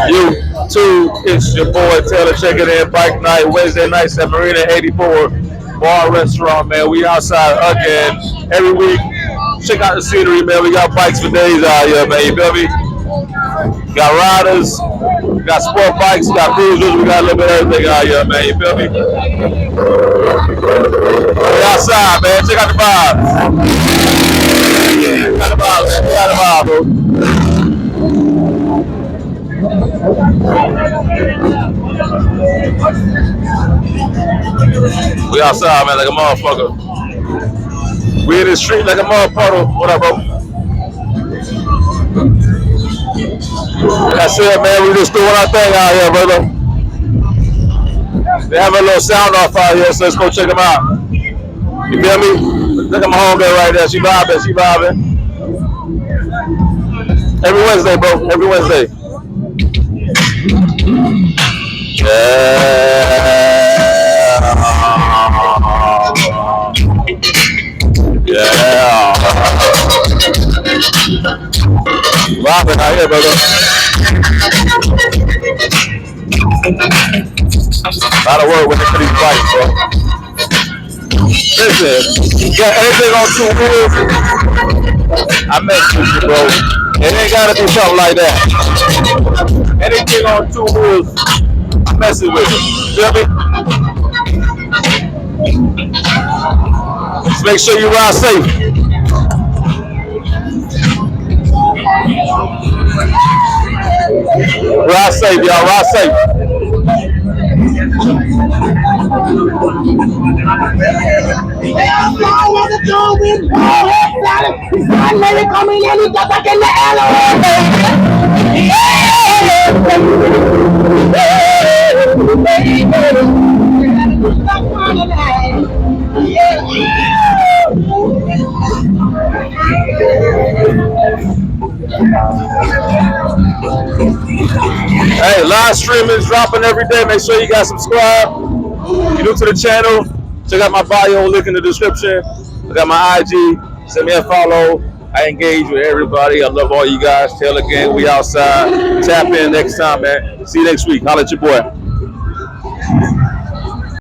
You too, it's your boy Taylor checking in bike night Wednesday nights at Marina 84 Bar Restaurant, man. We outside again every week. Check out the scenery, man. We got bikes for days out here, man. You feel me? Got riders, we got sport bikes, we got cruisers, we got a little bit of everything out here, man. You feel me? We outside, man. Check out the vibes. Check out the vibes, man. Check out the vibes, bro. We outside, man, like a motherfucker. We in the street like a motherfucker. What up, bro? That's it, man. We just doing our thing out here, brother. They have a little sound off out here, so let's go check them out. You feel me? Look at my homegirl right there. She vibing. She vibing. Every Wednesday, bro. Every Wednesday. Yeah. Yeah. Vibing out here, brother. A lot of work when they put these bikes, bro. Listen, you got anything on two wheels, I mess with you, bro. It ain't gotta be something like that. Anything on two wheels, I'm messing with you. Feel me? Just make sure you ride safe. Ride safe, y'all. Ride safe. Hey, live streaming is dropping every day. Make sure you guys subscribe. If you're new to the channel, check out my bio, link in the description. I got my IG. Send me a follow. I engage with everybody. I love all you guys. Taylor Gang, we outside. Tap in next time, man. See you next week. Holla at your boy.